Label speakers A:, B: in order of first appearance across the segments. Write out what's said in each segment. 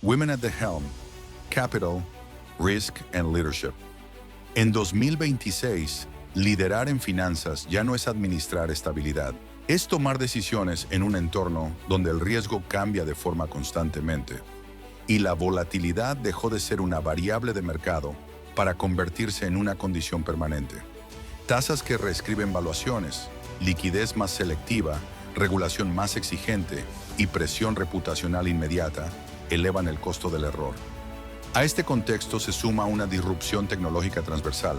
A: Women at the Helm, Capital, Risk and Leadership. En 2026, liderar en finanzas ya no es administrar estabilidad, es tomar decisiones en un entorno donde el riesgo cambia de forma constantemente y la volatilidad dejó de ser una variable de mercado para convertirse en una condición permanente. Tasas que reescriben valuaciones, liquidez más selectiva, regulación más exigente y presión reputacional inmediata elevan el costo del error. A este contexto se suma una disrupción tecnológica transversal,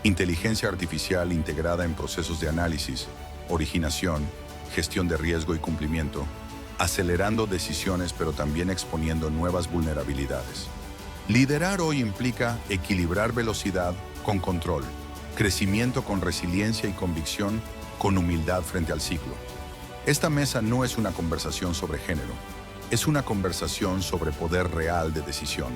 A: inteligencia artificial integrada en procesos de análisis, originación, gestión de riesgo y cumplimiento, acelerando decisiones pero también exponiendo nuevas vulnerabilidades. Liderar hoy implica equilibrar velocidad con control, crecimiento con resiliencia y convicción, con humildad frente al ciclo. Esta mesa no es una conversación sobre género, es una conversación sobre poder real de decisión,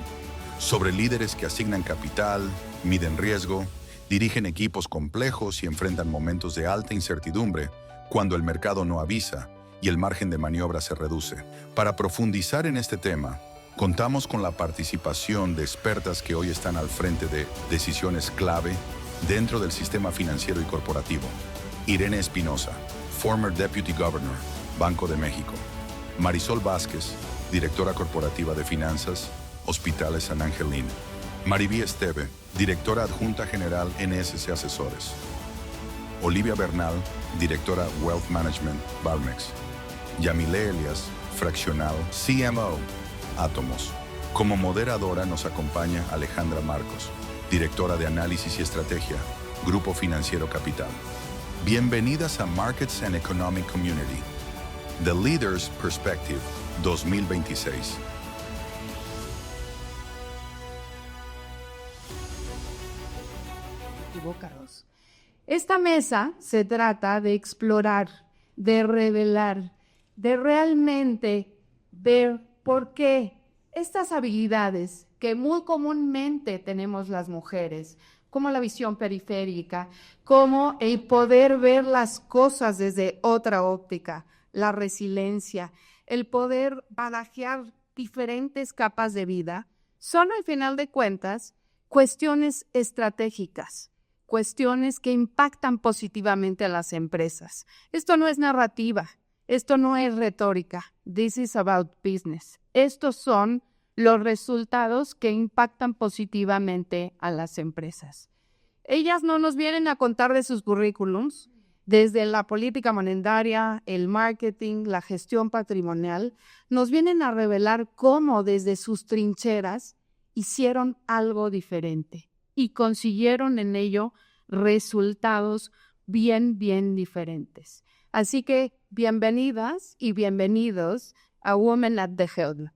A: sobre líderes que asignan capital, miden riesgo, dirigen equipos complejos y enfrentan momentos de alta incertidumbre cuando el mercado no avisa y el margen de maniobra se reduce. Para profundizar en este tema, contamos con la participación de expertas que hoy están al frente de decisiones clave dentro del sistema financiero y corporativo. Irene Espinosa, former Deputy Governor, Banco de México. Marisol Vázquez, directora corporativa de finanzas, Hospitales San Angelín. Maribí Esteve, directora adjunta general NSC Asesores. Olivia Bernal, directora Wealth Management, Valmex. Yamile Elias, fraccional CMO, Átomos. Como moderadora nos acompaña Alejandra Marcos, directora de Análisis y Estrategia, Grupo Financiero Capital. Bienvenidas a Markets and Economic Community, The Leader's Perspective 2026.
B: Equivocados. Esta mesa se trata de explorar, de revelar, de realmente ver por qué estas habilidades que muy comúnmente tenemos las mujeres, como la visión periférica, como el poder ver las cosas desde otra óptica, la resiliencia, el poder barajear diferentes capas de vida, son al final de cuentas cuestiones estratégicas, cuestiones que impactan positivamente a las empresas. Esto no es narrativa, esto no es retórica, this is about business. Estos son los resultados que impactan positivamente a las empresas. Ellas no nos vienen a contar de sus currículums, desde la política monetaria, el marketing, la gestión patrimonial, nos vienen a revelar cómo desde sus trincheras hicieron algo diferente y consiguieron en ello resultados bien diferentes. Así que bienvenidas y bienvenidos a Women at the Helm.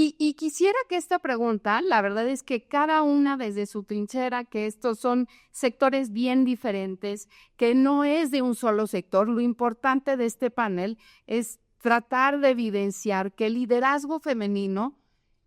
B: Y quisiera que esta pregunta, la verdad es que cada una desde su trinchera, que estos son sectores bien diferentes, que no es de un solo sector, lo importante de este panel es tratar de evidenciar que el liderazgo femenino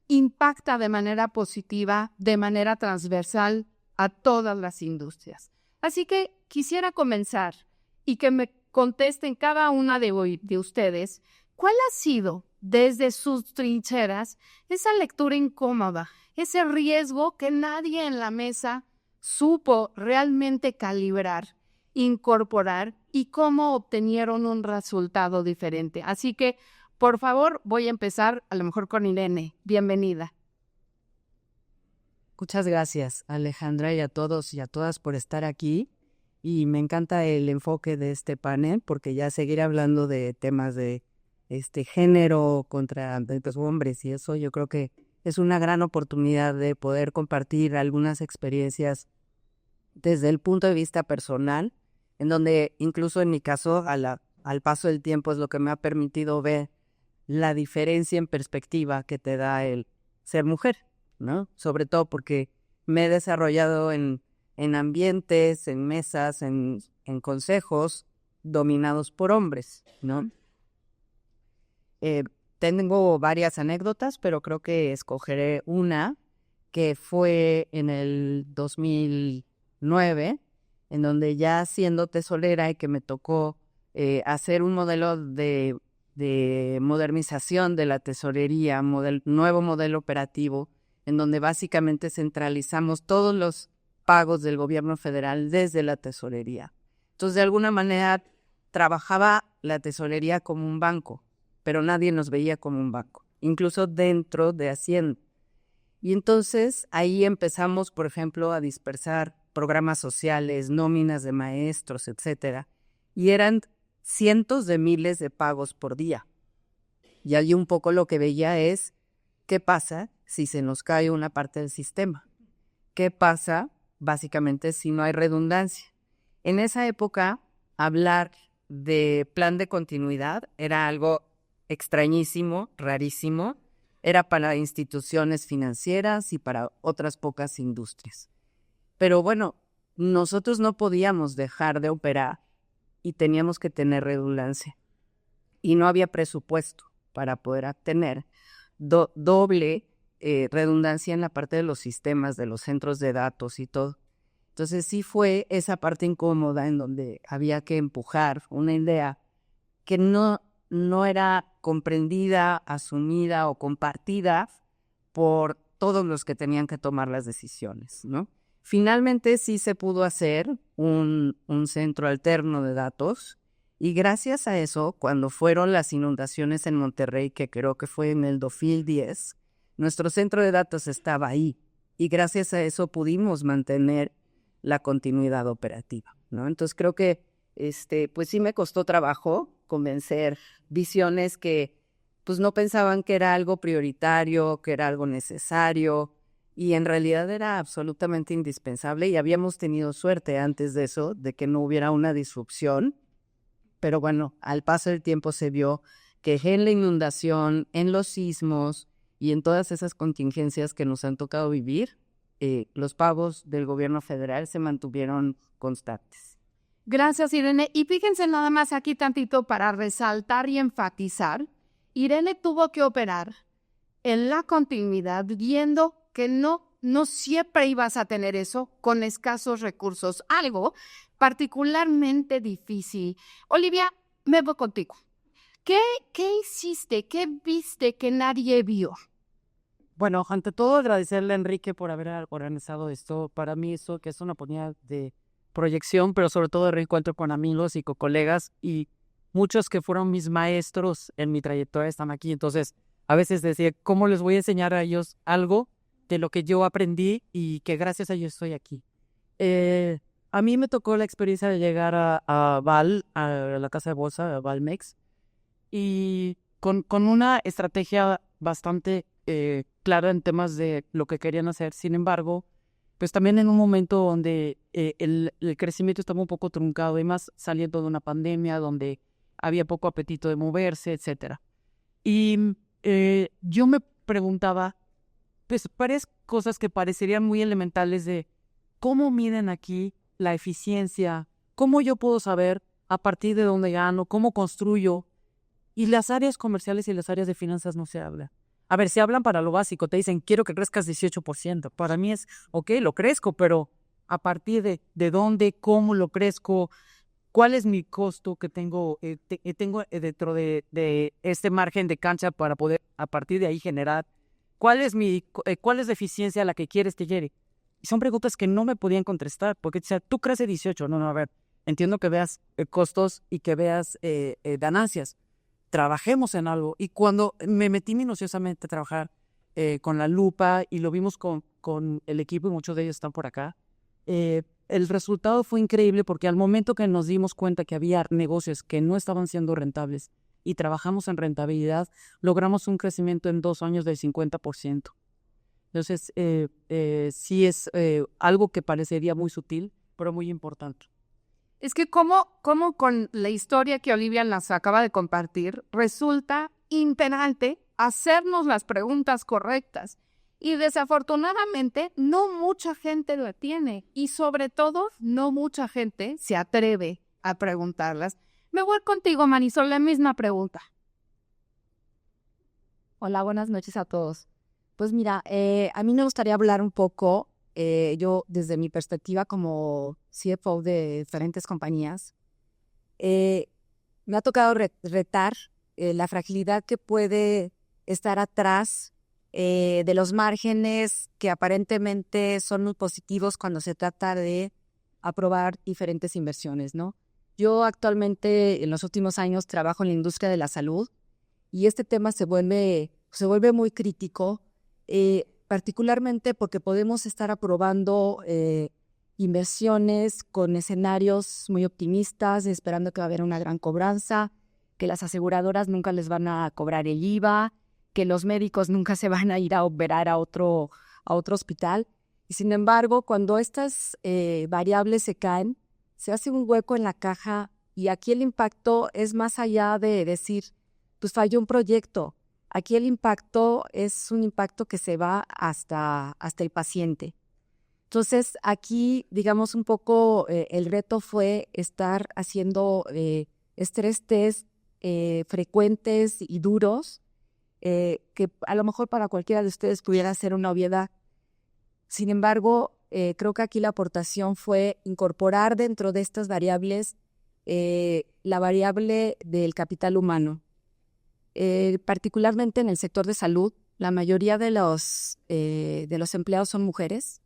B: impacta de manera positiva, de manera transversal a todas las industrias. Así que quisiera comenzar y que me contesten cada una de ustedes, ¿cuál ha sido desde sus trincheras esa lectura incómoda, ese riesgo que nadie en la mesa supo realmente calibrar, incorporar y cómo obtenieron un resultado diferente? Así que, por favor, voy a empezar a lo mejor con Irene. Bienvenida.
C: Muchas gracias, Alejandra, y a todos y a todas por estar aquí. Y me encanta el enfoque de este panel, porque ya seguir hablando de temas de género contra los hombres y eso, yo creo que es una gran oportunidad de poder compartir algunas experiencias desde el punto de vista personal, en donde incluso en mi caso, al paso del tiempo es lo que me ha permitido ver la diferencia en perspectiva que te da el ser mujer, ¿no? Sobre todo porque me he desarrollado en ambientes, en mesas, en consejos dominados por hombres, ¿no? Tengo varias anécdotas, pero creo que escogeré una que fue en el 2009, en donde ya siendo tesorera y que me tocó hacer un modelo de de modernización de la tesorería, nuevo modelo operativo, en donde básicamente centralizamos todos los pagos del gobierno federal desde la tesorería. Entonces, de alguna manera, trabajaba la tesorería como un banco, pero nadie nos veía como un banco, incluso dentro de Hacienda. Y entonces ahí empezamos, por ejemplo, a dispersar programas sociales, nóminas de maestros, etcétera, y eran cientos de miles de pagos por día. Y allí un poco lo que veía es, ¿qué pasa si se nos cae una parte del sistema? ¿Qué pasa, básicamente, si no hay redundancia? En esa época, hablar de plan de continuidad era algo extrañísimo, rarísimo. Era para instituciones financieras y para otras pocas industrias. Pero bueno, nosotros no podíamos dejar de operar y teníamos que tener redundancia. Y no había presupuesto para poder tener doble redundancia en la parte de los sistemas, de los centros de datos y todo. Entonces sí fue esa parte incómoda en donde había que empujar una idea que no era comprendida, asumida o compartida por todos los que tenían que tomar las decisiones, ¿no? Finalmente sí se pudo hacer un centro alterno de datos y gracias a eso, cuando fueron las inundaciones en Monterrey, que creo que fue en el 2010, nuestro centro de datos estaba ahí y gracias a eso pudimos mantener la continuidad operativa, ¿no? Entonces creo que pues sí me costó trabajo convencer visiones que pues no pensaban que era algo prioritario, que era algo necesario, y en realidad era absolutamente indispensable y habíamos tenido suerte antes de eso, de que no hubiera una disrupción, pero bueno, al paso del tiempo se vio que en la inundación, en los sismos y en todas esas contingencias que nos han tocado vivir, los pagos del gobierno federal se mantuvieron constantes.
B: Gracias, Irene. Y fíjense nada más aquí tantito para resaltar y enfatizar. Irene tuvo que operar en la continuidad viendo que no siempre ibas a tener eso con escasos recursos. Algo particularmente difícil. Olivia, me voy contigo. ¿Qué hiciste? ¿Qué viste que nadie vio?
D: Bueno, ante todo agradecerle a Enrique por haber organizado esto. Para mí eso que es una oportunidad de proyección, pero sobre todo de reencuentro con amigos y con colegas, y muchos que fueron mis maestros en mi trayectoria están aquí. Entonces, a veces decía, ¿cómo les voy a enseñar a ellos algo de lo que yo aprendí y que gracias a ellos estoy aquí? A mí me tocó la experiencia de llegar a Val, a la casa de bolsa, a Valmex, y con una estrategia bastante clara en temas de lo que querían hacer. Sin embargo, pues también en un momento donde el crecimiento estaba un poco truncado y más saliendo de una pandemia donde había poco apetito de moverse, etcétera. Y yo me preguntaba, pues varias cosas que parecerían muy elementales de cómo miden aquí la eficiencia, cómo yo puedo saber a partir de dónde gano, cómo construyo, y las áreas comerciales y las áreas de finanzas no se hablan. A ver, se hablan para lo básico, te dicen, quiero que crezcas 18%. Para mí es, ok, lo crezco, pero a partir de dónde, cómo lo crezco, cuál es mi costo que tengo dentro de este margen de cancha para poder a partir de ahí generar, cuál es la eficiencia a la que quieres que llegue. Y son preguntas que no me podían contestar, porque tú creces 18, no, a ver, entiendo que veas costos y que veas ganancias. Trabajemos en algo. Y cuando me metí minuciosamente a trabajar con la lupa y lo vimos con el equipo, y muchos de ellos están por acá, el resultado fue increíble porque al momento que nos dimos cuenta que había negocios que no estaban siendo rentables y trabajamos en rentabilidad, logramos un crecimiento en 2 años del 50%. Entonces, sí es algo que parecería muy sutil, pero muy importante.
B: Es que como con la historia que Olivia nos acaba de compartir, resulta imperante hacernos las preguntas correctas. Y desafortunadamente no mucha gente lo tiene y sobre todo no mucha gente se atreve a preguntarlas. Me voy contigo, Marisol, la misma pregunta.
E: Hola, buenas noches a todos. Pues mira, a mí me gustaría hablar un poco, yo desde mi perspectiva como CFO de diferentes compañías, me ha tocado retar la fragilidad que puede estar atrás de los márgenes que aparentemente son muy positivos cuando se trata de aprobar diferentes inversiones, ¿no? Yo actualmente en los últimos años trabajo en la industria de la salud y este tema se vuelve muy crítico, particularmente porque podemos estar aprobando inversiones con escenarios muy optimistas, esperando que va a haber una gran cobranza, que las aseguradoras nunca les van a cobrar el IVA, que los médicos nunca se van a ir a operar a otro hospital. Y sin embargo, cuando estas variables se caen, se hace un hueco en la caja y aquí el impacto es más allá de decir, pues falló un proyecto. Aquí el impacto es un impacto que se va hasta el paciente. Entonces, aquí, digamos, un poco el reto fue estar haciendo estrés test frecuentes y duros, que a lo mejor para cualquiera de ustedes pudiera ser una obviedad. Sin embargo, creo que aquí la aportación fue incorporar dentro de estas variables la variable del capital humano. Particularmente en el sector de salud, la mayoría de los empleados son mujeres,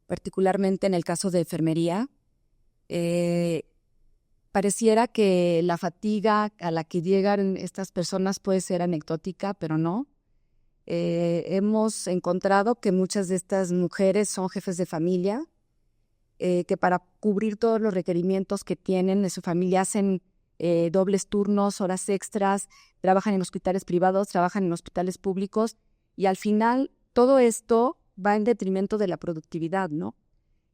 E: particularmente en el caso de enfermería. Pareciera que la fatiga a la que llegan estas personas puede ser anecdótica, pero no. Hemos encontrado que muchas de estas mujeres son jefes de familia, que para cubrir todos los requerimientos que tienen de su familia hacen dobles turnos, horas extras, trabajan en hospitales privados, trabajan en hospitales públicos y al final todo esto va en detrimento de la productividad, ¿no?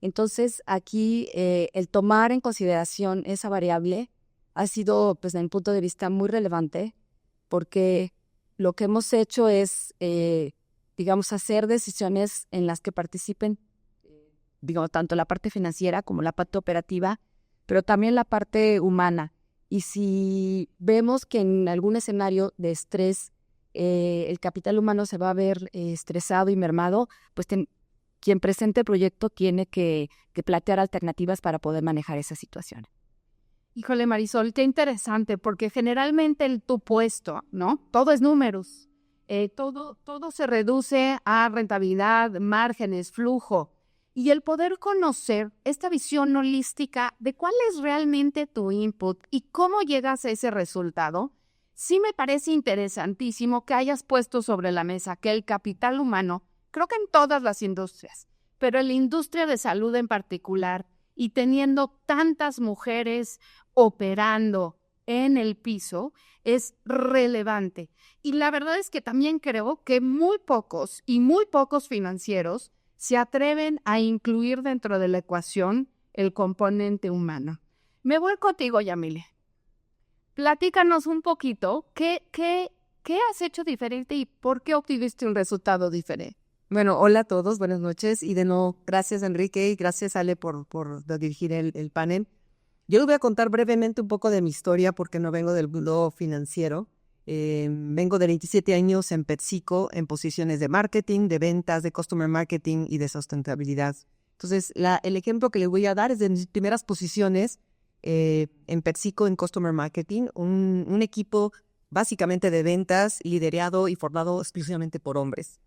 E: Entonces aquí el tomar en consideración esa variable ha sido, pues, desde mi punto de vista, muy relevante porque lo que hemos hecho es, digamos, hacer decisiones en las que participen, digamos, tanto la parte financiera como la parte operativa, pero también la parte humana. Y si vemos que en algún escenario de estrés el capital humano se va a ver estresado y mermado, pues quien presente el proyecto tiene que plantear alternativas para poder manejar esa situación.
B: Híjole, Marisol, qué interesante, porque generalmente tu puesto, ¿no? Todo es números. Todo se reduce a rentabilidad, márgenes, flujo. Y el poder conocer esta visión holística de cuál es realmente tu input y cómo llegas a ese resultado, sí me parece interesantísimo que hayas puesto sobre la mesa que el capital humano, creo que en todas las industrias, pero en la industria de salud en particular, y teniendo tantas mujeres operando en el piso, es relevante. Y la verdad es que también creo que muy pocos financieros se atreven a incluir dentro de la ecuación el componente humano. Me voy contigo, Yamile. Platícanos un poquito qué has hecho diferente y por qué obtuviste un resultado diferente.
C: Bueno, hola a todos, buenas noches y de nuevo gracias Enrique y gracias Ale por dirigir el panel. Yo les voy a contar brevemente un poco de mi historia porque no vengo del mundo financiero. Vengo de 27 años en PepsiCo en posiciones de marketing, de ventas, de customer marketing y de sustentabilidad. Entonces, el ejemplo que les voy a dar es de mis primeras posiciones en PepsiCo en customer marketing, un equipo básicamente de ventas liderado y formado exclusivamente por hombres.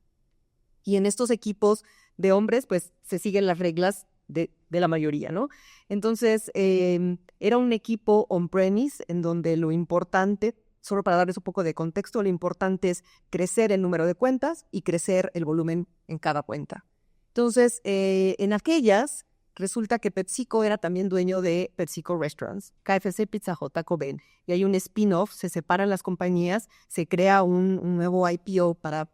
C: Y en estos equipos de hombres, pues, se siguen las reglas de la mayoría, ¿no? Entonces, era un equipo on-premise en donde lo importante, solo para darles un poco de contexto, lo importante es crecer el número de cuentas y crecer el volumen en cada cuenta. Entonces, en aquellas, resulta que PepsiCo era también dueño de PepsiCo Restaurants, KFC, Pizza Hut, Taco Bell, y hay un spin-off, se separan las compañías, se crea un nuevo IPO para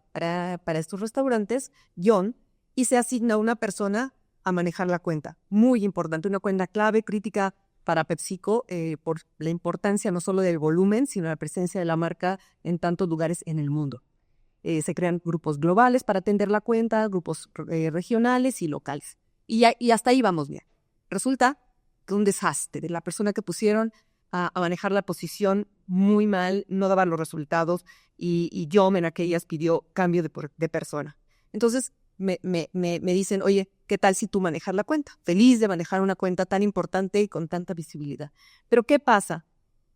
C: estos restaurantes, John, y se asigna una persona a manejar la cuenta. Muy importante, una cuenta clave, crítica para PepsiCo por la importancia no solo del volumen, sino la presencia de la marca en tantos lugares en el mundo. Se crean grupos globales para atender la cuenta, grupos regionales y locales. Y hasta ahí vamos bien. Resulta que un desastre. La persona que pusieron a manejar la posición muy mal, no daba los resultados y John en aquellas pidió cambio de persona. Entonces me dicen, oye, ¿qué tal si tú manejas la cuenta? Feliz de manejar una cuenta tan importante y con tanta visibilidad. Pero ¿qué pasa?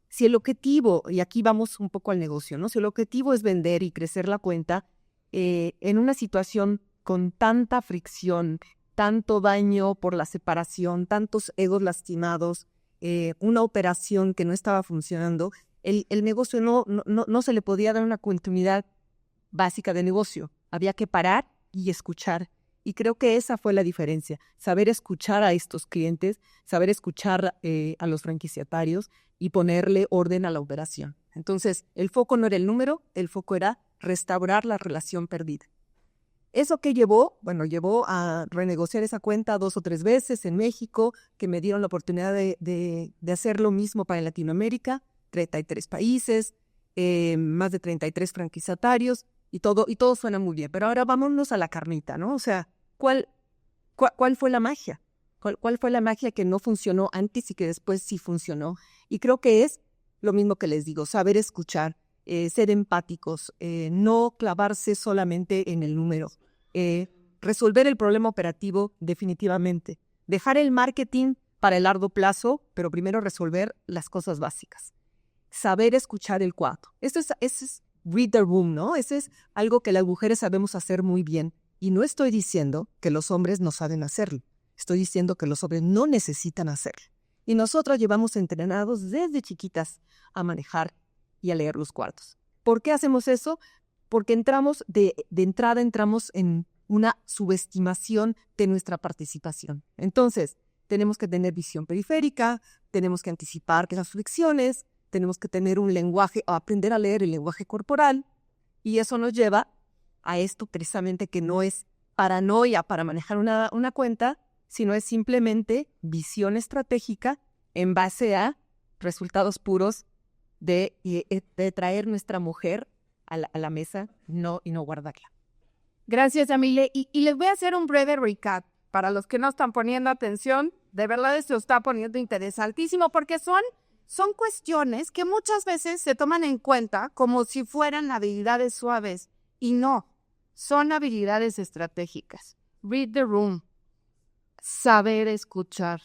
F: Si el objetivo, y aquí vamos un poco al negocio, ¿no? Si el objetivo es vender y crecer la cuenta, en una situación con tanta fricción, tanto daño por la separación, tantos egos lastimados, una operación que no estaba funcionando, el negocio no se le podía dar una continuidad básica de negocio. Había que parar y escuchar. Y creo que esa fue la diferencia, saber escuchar a estos clientes, saber escuchar a los franquiciatarios y ponerle orden a la operación. Entonces, el foco no era el número, el foco era restaurar la relación perdida. ¿Eso qué llevó? Bueno, llevó a renegociar esa cuenta 2 o 3 veces en México, que me dieron la oportunidad de hacer lo mismo para Latinoamérica, 33 países, más de 33 franquiciatarios, y todo suena muy bien. Pero ahora vámonos a la carnita, ¿no? O sea, ¿cuál fue la magia? ¿Cuál fue la magia que no funcionó antes y que después sí funcionó? Y creo que es lo mismo que les digo, saber escuchar, ser empáticos, no clavarse solamente en el número, resolver el problema operativo definitivamente, dejar el marketing para el largo plazo, pero primero resolver las cosas básicas, saber escuchar el cuadro. Eso es read the room, ¿no? Eso es algo que las mujeres sabemos hacer muy bien. Y no estoy diciendo que los hombres no saben hacerlo. Estoy diciendo que los hombres no necesitan hacerlo. Y nosotros llevamos entrenados desde chiquitas a manejar y a leer los cuartos. ¿Por qué hacemos eso? Porque entramos de entrada en una subestimación de nuestra participación. Entonces, tenemos que tener visión periférica, tenemos que anticipar las fricciones, tenemos que tener un lenguaje, aprender a leer el lenguaje corporal, y eso nos lleva a esto precisamente que no es paranoia para manejar una cuenta, sino es simplemente visión estratégica en base a resultados puros de traer nuestra mujer a la mesa y no guardarla.
B: Gracias, Yamile. Y les voy a hacer un breve recap para los que no están poniendo atención. De verdad esto está poniendo interesantísimo porque son cuestiones que muchas veces se toman en cuenta como si fueran habilidades suaves y no, son habilidades estratégicas. Read the room, saber escuchar,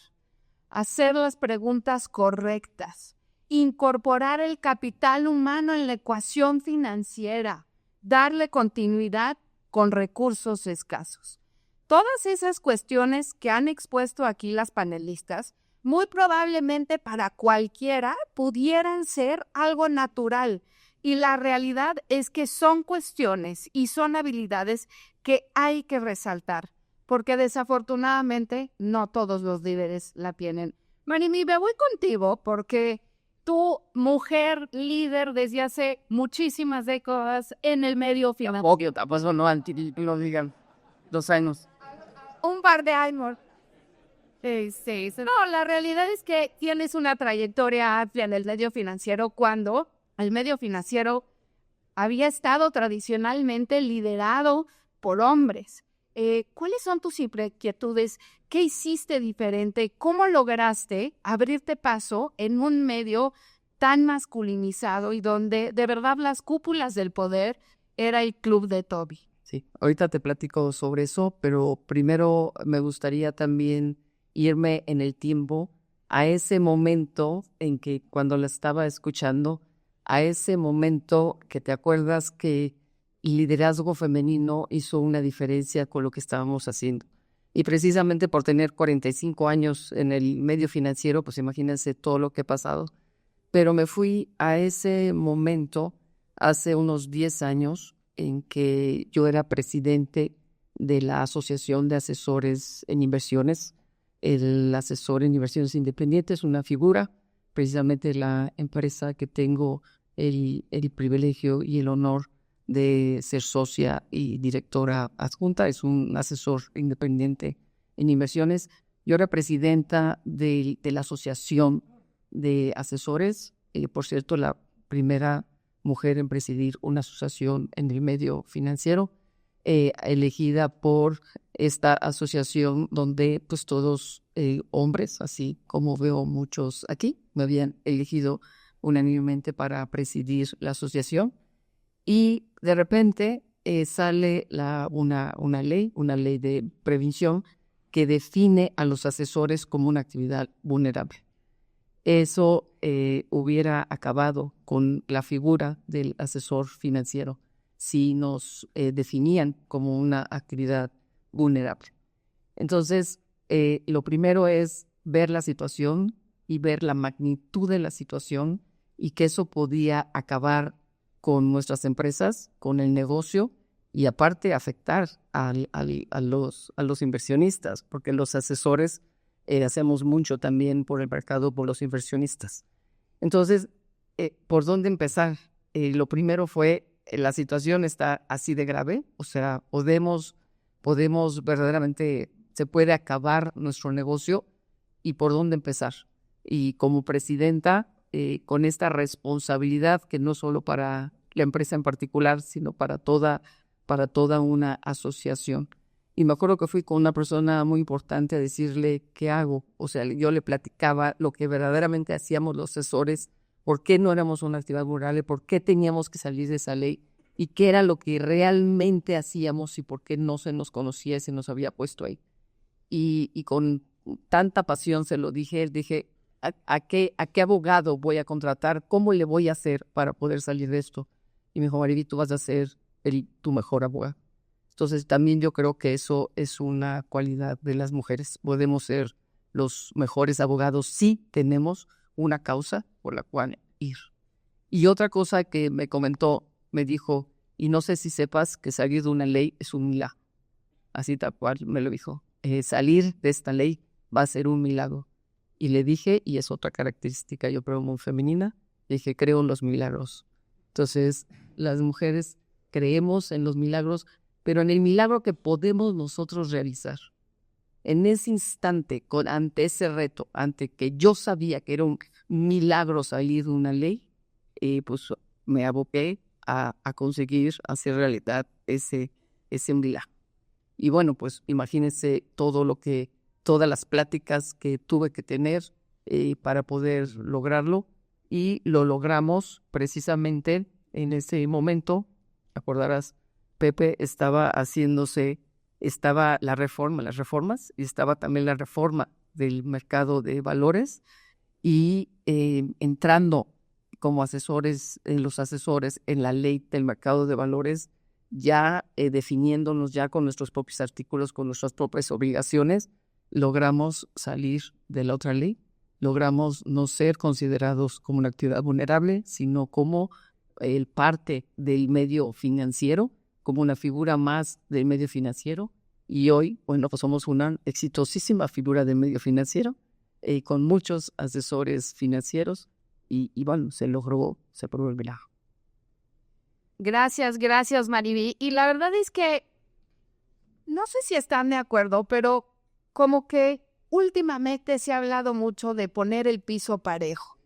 B: hacer las preguntas correctas, incorporar el capital humano en la ecuación financiera, darle continuidad con recursos escasos. Todas esas cuestiones que han expuesto aquí las panelistas, muy probablemente para cualquiera pudieran ser algo natural. Y la realidad es que son cuestiones y son habilidades que hay que resaltar, porque desafortunadamente no todos los líderes la tienen. Marimi, me voy contigo porque tú, mujer líder desde hace muchísimas décadas en el medio financiero.
D: Pues no, lo digan, 2 años.
B: Un par de años. Sí. No, la realidad es que tienes una trayectoria amplia en el medio financiero cuando el medio financiero había estado tradicionalmente liderado por hombres. ¿Cuáles son tus inquietudes? ¿Qué hiciste diferente? ¿Cómo lograste abrirte paso en un medio tan masculinizado y donde de verdad las cúpulas del poder era el club de Toby?
C: Sí, ahorita te platico sobre eso, pero primero me gustaría también irme en el tiempo a ese momento en que cuando la estaba escuchando, a ese momento que te acuerdas que el liderazgo femenino hizo una diferencia con lo que estábamos haciendo. Y precisamente por tener 45 años en el medio financiero, pues imagínense todo lo que ha pasado. Pero me fui a ese momento hace unos 10 años en que yo era presidente de la Asociación de Asesores en Inversiones. El asesor en inversiones independientes es una figura, precisamente la empresa que tengo el privilegio y el honor de ser socia y directora adjunta, es un asesor independiente en inversiones. Yo era presidenta de la Asociación de Asesores, por cierto, la primera mujer en presidir una asociación en el medio financiero, elegida por esta asociación donde pues todos hombres, así como veo muchos aquí, me habían elegido unánimemente para presidir la asociación. Y de repente sale una ley de prevención que define a los asesores como una actividad vulnerable. Eso
D: hubiera acabado con la figura del asesor financiero si nos definían como una actividad vulnerable. Entonces, lo primero es ver la situación y ver la magnitud de la situación y que eso podía acabar con nuestras empresas, con el negocio y aparte afectar a los inversionistas, porque los asesores hacemos mucho también por el mercado, por los inversionistas. Entonces, ¿por dónde empezar? Lo primero fue, la situación está así de grave, o sea, podemos verdaderamente, se puede acabar nuestro negocio y por dónde empezar. Y como presidenta, con esta responsabilidad que no solo para la empresa en particular, sino para toda una asociación. Y me acuerdo que fui con una persona muy importante a decirle, ¿qué hago? O sea, yo le platicaba lo que verdaderamente hacíamos los asesores, por qué no éramos una actividad vulnerable, por qué teníamos que salir de esa ley y qué era lo que realmente hacíamos y por qué no se nos conocía y se nos había puesto ahí. Y con tanta pasión se lo dije, ¿a qué abogado voy a contratar? ¿Cómo le voy a hacer para poder salir de esto? Y me dijo, Mariví, tú vas a ser tu mejor abogado. Entonces también yo creo que eso es una cualidad de las mujeres. Podemos ser los mejores abogados si tenemos una causa por la cual ir. Y otra cosa que me comentó, me dijo, y no sé si sepas que salir de una ley es un milagro. Así tal cual me lo dijo. Salir de esta ley va a ser un milagro. Y le dije, y es otra característica, yo creo muy femenina, le dije, creo en los milagros. Entonces, las mujeres creemos en los milagros, pero en el milagro que podemos nosotros realizar. En ese instante, ante ese reto, ante que yo sabía que era un milagro salir de una ley, pues me aboqué a conseguir hacer realidad ese milagro. Y bueno, pues imagínense todas las pláticas que tuve que tener para poder lograrlo, y lo logramos precisamente en ese momento. Acordarás, Pepe, estaba las reformas, y estaba también la reforma del mercado de valores, y entrando como asesores, los asesores en la ley del mercado de valores, ya definiéndonos ya con nuestros propios artículos, con nuestras propias obligaciones, logramos salir de la otra ley, logramos no ser considerados como una actividad vulnerable, sino como parte del medio financiero, como una figura más del medio financiero. Y hoy, bueno, pues somos una exitosísima figura del medio financiero, con muchos asesores financieros, y bueno, se probó el milagro.
B: Gracias, Mariví. Y la verdad es que no sé si están de acuerdo, pero como que últimamente se ha hablado mucho de poner el piso parejo.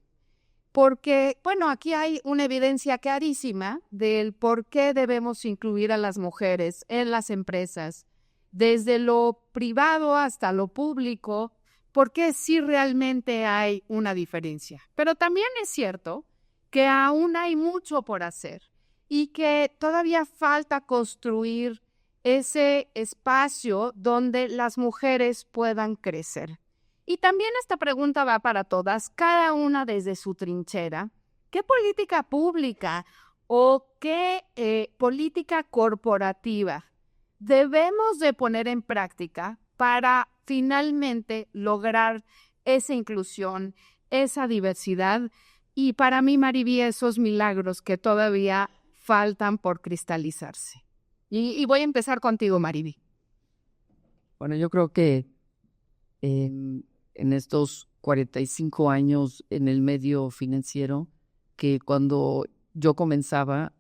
B: Porque, bueno, aquí hay una evidencia clarísima del por qué debemos incluir a las mujeres en las empresas, desde lo privado hasta lo público, porque sí realmente hay una diferencia. Pero también es cierto que aún hay mucho por hacer y que todavía falta construir ese espacio donde las mujeres puedan crecer. Y también esta pregunta va para todas, cada una desde su trinchera. ¿Qué política pública o qué política corporativa debemos de poner en práctica para finalmente lograr esa inclusión, esa diversidad? Y para mí, Mariví, esos milagros que todavía faltan por cristalizarse. Y voy a empezar contigo, Mariví.
D: Bueno, yo creo que en estos 45 años en el medio financiero, que cuando yo comenzaba,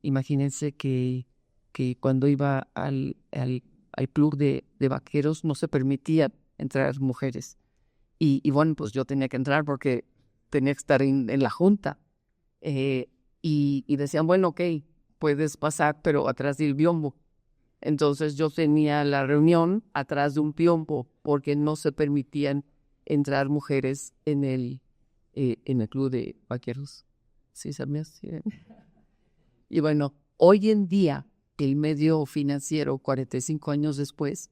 D: imagínense que cuando iba al club de vaqueros no se permitía entrar mujeres. Y bueno, pues yo tenía que entrar porque tenía que estar en la junta. Y decían, bueno, ok, puedes pasar, pero atrás del biombo. Entonces yo tenía la reunión atrás de un biombo porque no se permitían entrar mujeres en el club de vaqueros. ¿Sí sabías? Sí. Y bueno, hoy en día, el medio financiero, 45 años después,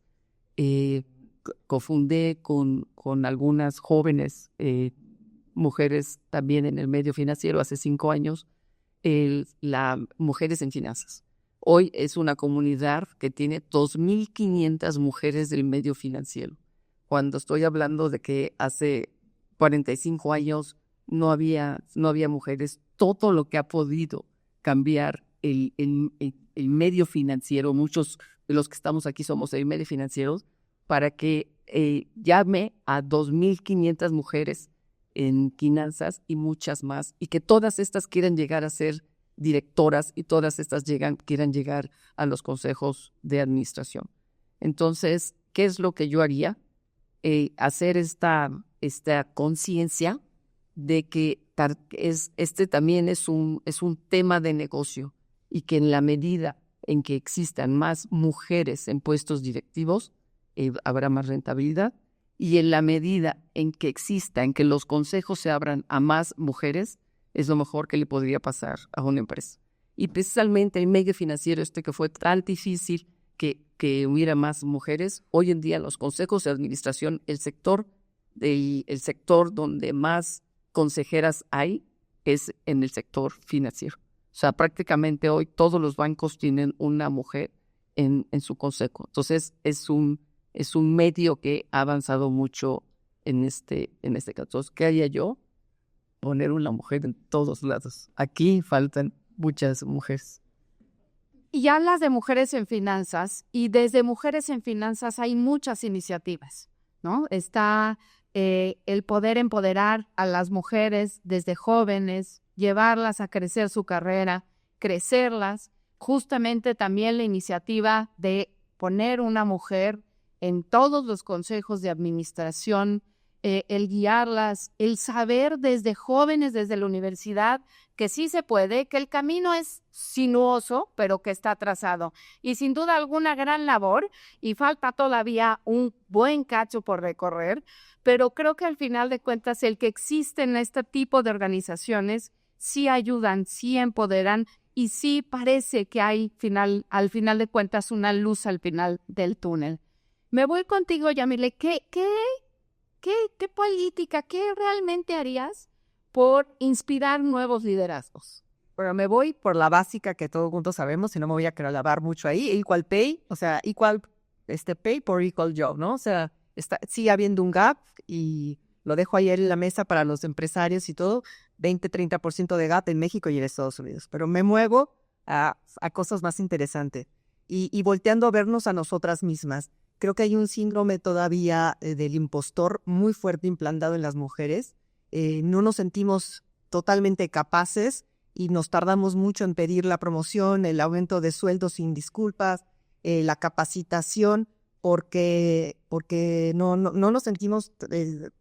D: cofundé con algunas jóvenes mujeres también en el medio financiero. Hace 5 años, Mujeres en Finanzas. Hoy es una comunidad que tiene 2.500 mujeres del medio financiero. Cuando estoy hablando de que hace 45 años no había mujeres, todo lo que ha podido cambiar el medio financiero, muchos de los que estamos aquí somos del medio financiero, para que llame a 2.500 mujeres en finanzas y muchas más, y que todas estas quieran llegar a ser directoras y todas estas quieran llegar a los consejos de administración. Entonces, ¿qué es lo que yo haría? Hacer esta conciencia de que también es un tema de negocio, y que en la medida en que existan más mujeres en puestos directivos, habrá más rentabilidad, y en la medida en que los consejos se abran a más mujeres, es lo mejor que le podría pasar a una empresa. Y precisamente el medio financiero que fue tan difícil que hubiera más mujeres, hoy en día en los consejos de administración, el sector donde más consejeras hay es en el sector financiero. O sea, prácticamente hoy todos los bancos tienen una mujer en su consejo. Entonces, es un medio que ha avanzado mucho en este caso. Entonces, ¿qué haría yo? Poner una mujer en todos lados. Aquí faltan muchas mujeres.
B: Y hablas de mujeres en finanzas, y desde Mujeres en Finanzas hay muchas iniciativas, ¿no? Está el poder empoderar a las mujeres desde jóvenes, llevarlas a crecer su carrera, crecerlas. Justamente también la iniciativa de poner una mujer en todos los consejos de administración, el guiarlas, el saber desde jóvenes, desde la universidad, que sí se puede, que el camino es sinuoso, pero que está trazado. Y sin duda alguna gran labor, y falta todavía un buen cacho por recorrer, pero creo que al final de cuentas el que existen este tipo de organizaciones sí ayudan, sí empoderan, y sí parece que hay al final de cuentas una luz al final del túnel. Me voy contigo, Yamile. ¿Qué política, qué realmente harías por inspirar nuevos liderazgos?
F: Bueno, me voy por la básica que todos juntos sabemos, y no me voy a querer lavar mucho ahí. Equal pay, o sea, equal pay por equal job, ¿no? O sea, sigue habiendo un gap, y lo dejo ahí en la mesa para los empresarios y todo, 20-30% de gap en México y en Estados Unidos. Pero me muevo a cosas más interesantes. Y volteando a vernos a nosotras mismas. Creo que hay un síndrome todavía del impostor muy fuerte implantado en las mujeres. No nos sentimos totalmente capaces y nos tardamos mucho en pedir la promoción, el aumento de sueldo sin disculpas, la capacitación, porque no nos sentimos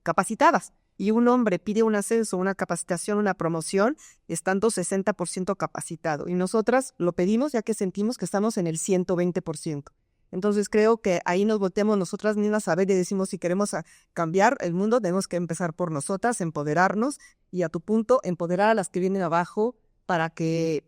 F: capacitadas. Y un hombre pide un ascenso, una capacitación, una promoción, estando 60% capacitado. Y nosotras lo pedimos ya que sentimos que estamos en el 120%. Entonces creo que ahí nos volteamos nosotras mismas a ver y decimos, si queremos cambiar el mundo, tenemos que empezar por nosotras, empoderarnos, y a tu punto, empoderar a las que vienen abajo para que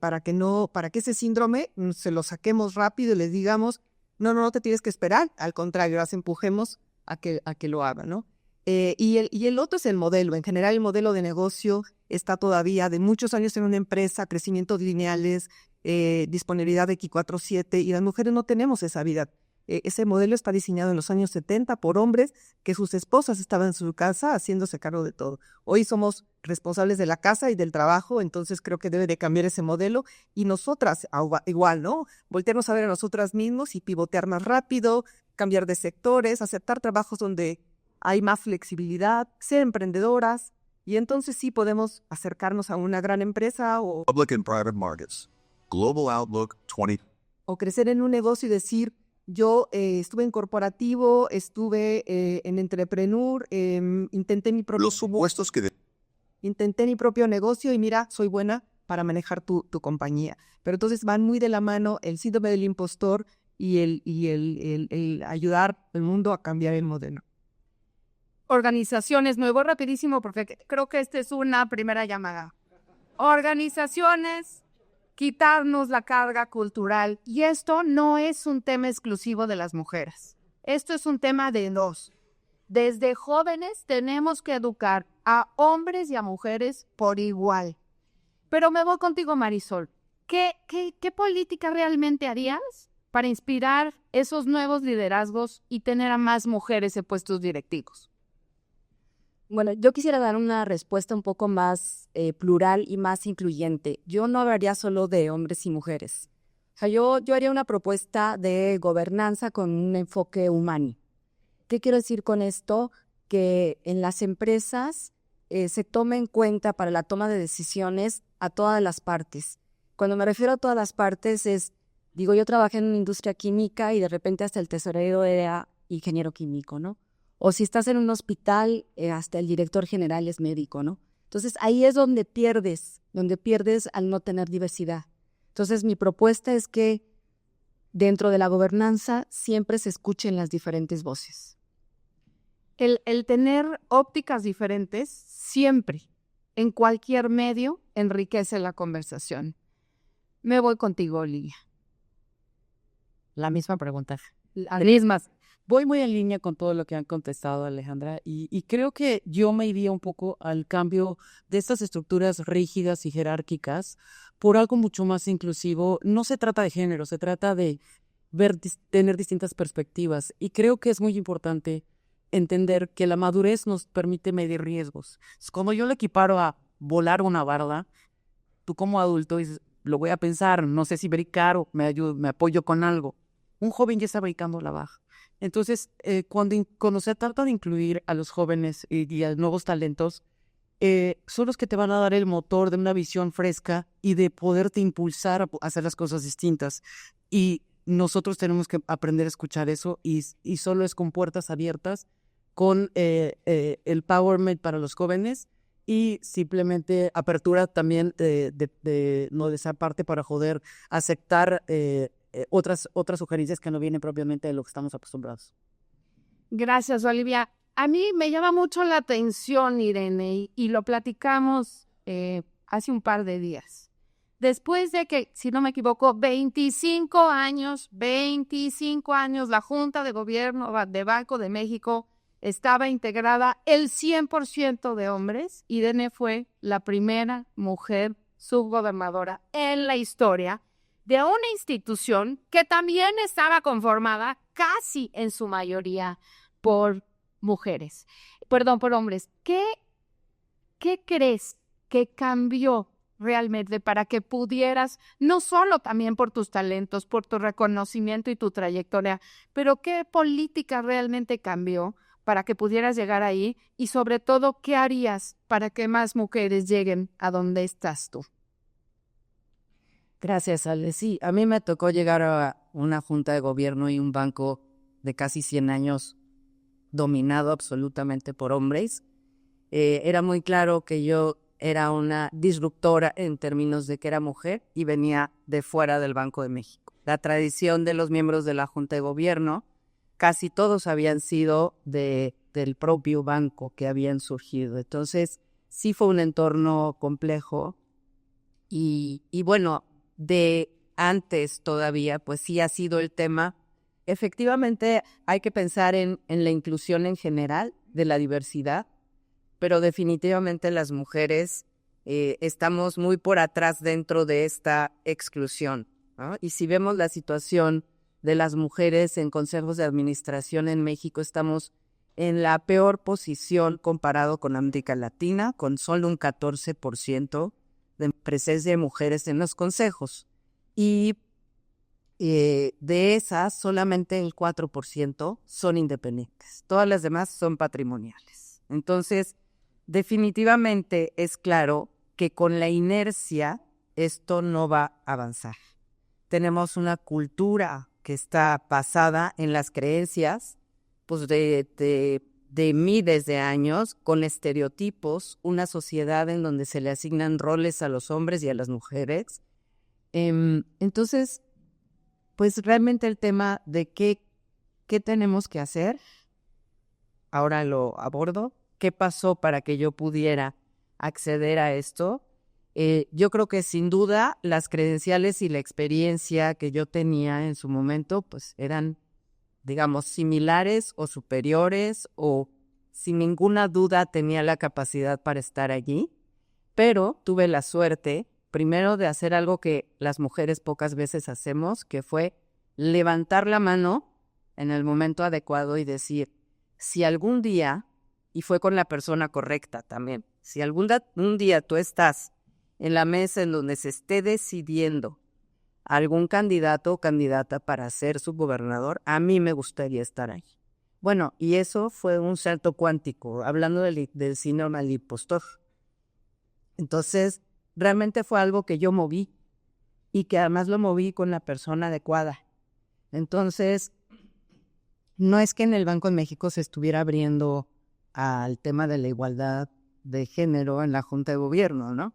F: ese síndrome se lo saquemos rápido y les digamos, no te tienes que esperar, al contrario, las empujemos a que lo hagan, ¿no? Y el otro es el modelo. En general, el modelo de negocio está todavía de muchos años en una empresa, crecimientos lineales, disponibilidad de 24/7, y las mujeres no tenemos esa vida. Ese modelo está diseñado en los años 70 por hombres que sus esposas estaban en su casa haciéndose cargo de todo. Hoy somos responsables de la casa y del trabajo, entonces creo que debe de cambiar ese modelo, y nosotras igual, ¿no? Voltearnos a ver a nosotras mismos y pivotear más rápido, cambiar de sectores, aceptar trabajos donde hay más flexibilidad, ser emprendedoras, y entonces sí podemos acercarnos a una gran empresa
G: Public and private markets. Global Outlook 20.
F: O crecer en un negocio y decir, yo estuve en corporativo, estuve en entrepreneur, intenté mi propio...
G: Los supuestos que...
F: Intenté mi propio negocio y mira, soy buena para manejar tu compañía. Pero entonces van muy de la mano el síndrome del impostor y el ayudar al mundo a cambiar el modelo.
B: Organizaciones, me voy rapidísimo porque creo que esta es una primera llamada. Organizaciones, quitarnos la carga cultural. Y esto no es un tema exclusivo de las mujeres. Esto es un tema de dos. Desde jóvenes tenemos que educar a hombres y a mujeres por igual. Pero me voy contigo, Marisol. ¿Qué política realmente harías para inspirar esos nuevos liderazgos y tener a más mujeres en puestos directivos?
E: Bueno, yo quisiera dar una respuesta un poco más plural y más incluyente. Yo no hablaría solo de hombres y mujeres. O sea, yo haría una propuesta de gobernanza con un enfoque humano. ¿Qué quiero decir con esto? Que en las empresas se tome en cuenta para la toma de decisiones a todas las partes. Cuando me refiero a todas las partes yo trabajé en una industria química y de repente hasta el tesorero era ingeniero químico, ¿no? O si estás en un hospital, hasta el director general es médico, ¿no? Entonces ahí es donde pierdes al no tener diversidad. Entonces mi propuesta es que dentro de la gobernanza siempre se escuchen las diferentes voces.
B: El tener ópticas diferentes siempre, en cualquier medio, enriquece la conversación. Me voy contigo, Olivia.
D: La misma pregunta.
B: Las mismas.
D: Voy muy en línea con todo lo que han contestado, Alejandra, y creo que yo me iría un poco al cambio de estas estructuras rígidas y jerárquicas por algo mucho más inclusivo. No se trata de género, se trata de tener distintas perspectivas, y creo que es muy importante entender que la madurez nos permite medir riesgos. Cuando yo lo equiparo a volar una barda, tú como adulto dices, lo voy a pensar, no sé si brincar o me apoyo con algo. Un joven ya está brincando la baja. Entonces, cuando se trata de incluir a los jóvenes y a nuevos talentos, son los que te van a dar el motor de una visión fresca y de poderte impulsar a hacer las cosas distintas. Y nosotros tenemos que aprender a escuchar eso, y solo es con puertas abiertas, con el empowerment para los jóvenes y simplemente apertura también de esa parte para poder aceptar otras sugerencias que no vienen propiamente de lo que estamos acostumbrados.
B: Gracias, Olivia. A mí me llama mucho la atención, Irene, y lo platicamos hace un par de días. Después de que, si no me equivoco, 25 años, la Junta de Gobierno de Banco de México estaba integrada el 100% de hombres. Irene fue la primera mujer subgobernadora en la historia de una institución que también estaba conformada casi en su mayoría por hombres. ¿Qué crees que cambió realmente para que pudieras, no solo también por tus talentos, por tu reconocimiento y tu trayectoria, pero qué política realmente cambió para que pudieras llegar ahí? Y sobre todo, ¿qué harías para que más mujeres lleguen a donde estás tú?
C: Gracias, Ale. Sí, a mí me tocó llegar a una junta de gobierno y un banco de casi 100 años dominado absolutamente por hombres. Era muy claro que yo era una disruptora en términos de que era mujer y venía de fuera del Banco de México. La tradición de los miembros de la junta de gobierno, casi todos habían sido del propio banco que habían surgido. Entonces, sí fue un entorno complejo y bueno, de antes todavía, pues sí ha sido el tema. Efectivamente, hay que pensar en la inclusión en general de la diversidad, pero definitivamente las mujeres estamos muy por atrás dentro de esta exclusión, ¿no? Y si vemos la situación de las mujeres en consejos de administración en México, estamos en la peor posición comparado con América Latina, con solo un 14% de presencia de mujeres en los consejos. Y de esas, solamente el 4% son independientes. Todas las demás son patrimoniales. Entonces, definitivamente es claro que con la inercia esto no va a avanzar. Tenemos una cultura que está basada en las creencias pues de miles de años, con estereotipos, una sociedad en donde se le asignan roles a los hombres y a las mujeres. Entonces, pues realmente el tema de qué tenemos que hacer, ahora lo abordo. ¿Qué pasó para que yo pudiera acceder a esto? Yo creo que sin duda las credenciales y la experiencia que yo tenía en su momento pues eran, digamos, similares o superiores o sin ninguna duda tenía la capacidad para estar allí, pero tuve la suerte, primero, de hacer algo que las mujeres pocas veces hacemos, que fue levantar la mano en el momento adecuado y decir, si algún día, y fue con la persona correcta también, si un día tú estás en la mesa en donde se esté decidiendo algún candidato o candidata para ser subgobernador, a mí me gustaría estar ahí. Bueno, y eso fue un salto cuántico, hablando del síndrome del impostor. Entonces, realmente fue algo que yo moví y que además lo moví con la persona adecuada. Entonces, no es que en el Banco de México se estuviera abriendo al tema de la igualdad de género en la Junta de Gobierno, ¿no?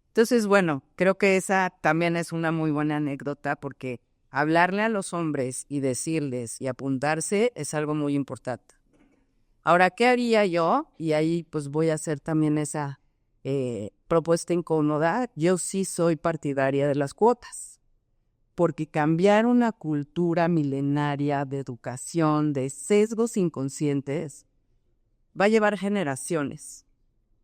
C: Entonces, bueno, creo que esa también es una muy buena anécdota porque hablarle a los hombres y decirles y apuntarse es algo muy importante. Ahora, ¿qué haría yo? Y ahí pues voy a hacer también esa propuesta incómoda. Yo sí soy partidaria de las cuotas, porque cambiar una cultura milenaria de educación, de sesgos inconscientes, va a llevar generaciones.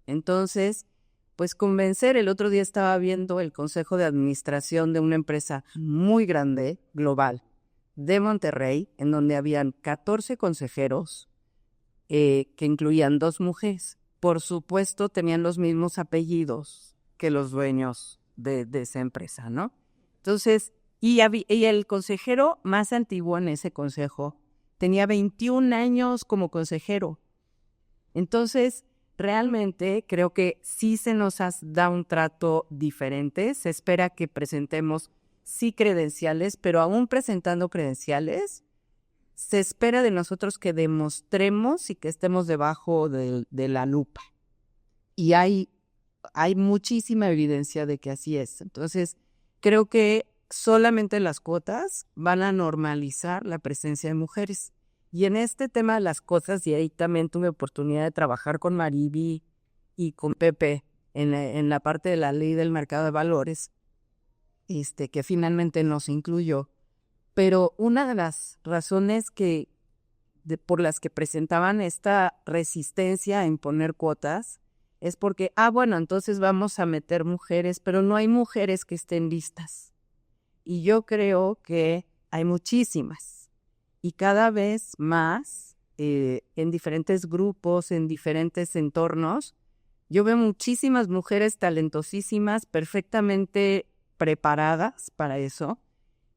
C: Entonces, pues convencer, el otro día estaba viendo el consejo de administración de una empresa muy grande, global, de Monterrey, en donde habían 14 consejeros que incluían 2 mujeres. Por supuesto, tenían los mismos apellidos que los dueños de esa empresa, ¿no? Entonces, y el consejero más antiguo en ese consejo tenía 21 años como consejero. Entonces, realmente creo que sí se nos da un trato diferente. Se espera que presentemos, sí, credenciales, pero aún presentando credenciales, se espera de nosotros que demostremos y que estemos debajo de la lupa. Y hay muchísima evidencia de que así es. Entonces, creo que solamente las cuotas van a normalizar la presencia de mujeres. Y en este tema de las cosas, y ahí también tuve oportunidad de trabajar con Mariby y con Pepe en la parte de la ley del mercado de valores, que finalmente no se incluyó. Pero una de las razones por las que presentaban esta resistencia a imponer cuotas es porque, bueno, entonces vamos a meter mujeres, pero no hay mujeres que estén listas. Y yo creo que hay muchísimas. Y cada vez más, en diferentes grupos, en diferentes entornos, yo veo muchísimas mujeres talentosísimas, perfectamente preparadas para eso.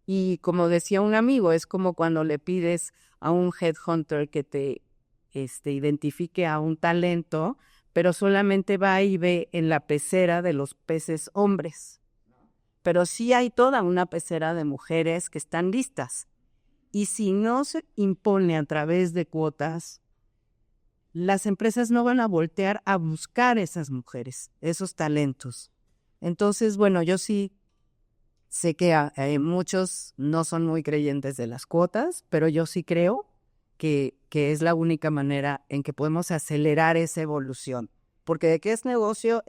C: Y como decía un amigo, es como cuando le pides a un headhunter que te identifique a un talento, pero solamente va y ve en la pecera de los peces hombres. Pero sí hay toda una pecera de mujeres que están listas. Y si no se impone a través de cuotas, las empresas no van a voltear a buscar esas mujeres, esos talentos. Entonces, bueno, yo sí sé que muchos no son muy creyentes de las cuotas, pero yo sí creo que es la única manera en que podemos acelerar esa evolución. Porque de qué es negocio,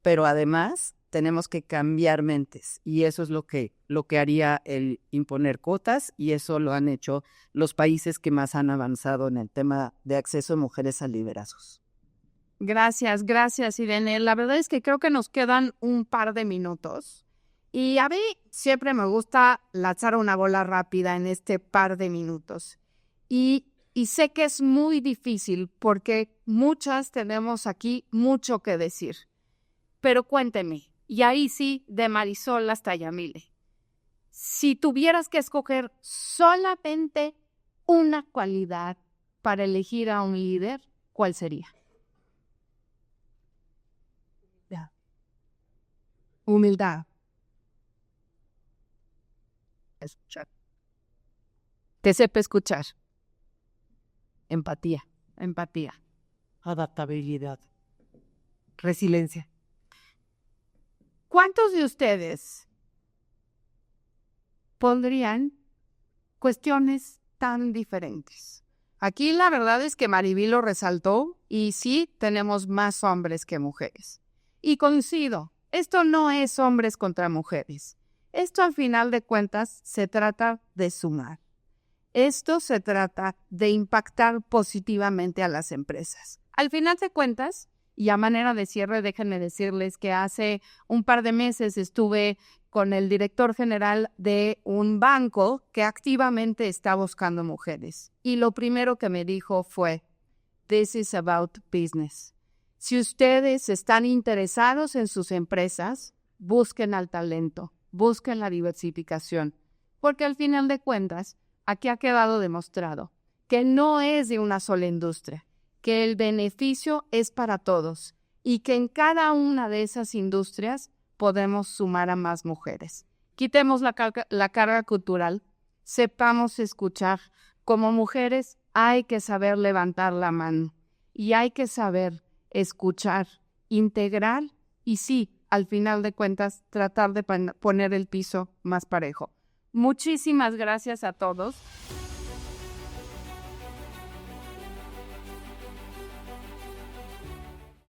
C: pero además tenemos que cambiar mentes y eso es lo que haría el imponer cuotas y eso lo han hecho los países que más han avanzado en el tema de acceso de mujeres a liderazgos.
B: Gracias, Irene. La verdad es que creo que nos quedan un par de minutos y a mí siempre me gusta lanzar una bola rápida en este par de minutos y sé que es muy difícil porque muchas tenemos aquí mucho que decir, pero cuénteme. Y ahí sí, de Marisol hasta Yamile. Si tuvieras que escoger solamente una cualidad para elegir a un líder, ¿cuál sería? Humildad. Escuchar. Que sepa escuchar. Empatía.
D: Adaptabilidad.
F: Resiliencia.
B: ¿Cuántos de ustedes pondrían cuestiones tan diferentes? Aquí la verdad es que Mariby lo resaltó y sí tenemos más hombres que mujeres. Y coincido, esto no es hombres contra mujeres. Esto al final de cuentas se trata de sumar. Esto se trata de impactar positivamente a las empresas. Al final de cuentas, y a manera de cierre, déjenme decirles que hace un par de meses estuve con el director general de un banco que activamente está buscando mujeres. Y lo primero que me dijo fue, "This is about business". Si ustedes están interesados en sus empresas, busquen al talento, busquen la diversificación, porque al final de cuentas, aquí ha quedado demostrado que no es de una sola industria, que el beneficio es para todos y que en cada una de esas industrias podemos sumar a más mujeres. Quitemos la carga cultural, sepamos escuchar. Como mujeres hay que saber levantar la mano y hay que saber escuchar, integrar y sí, al final de cuentas, tratar de poner el piso más parejo. Muchísimas gracias a todos.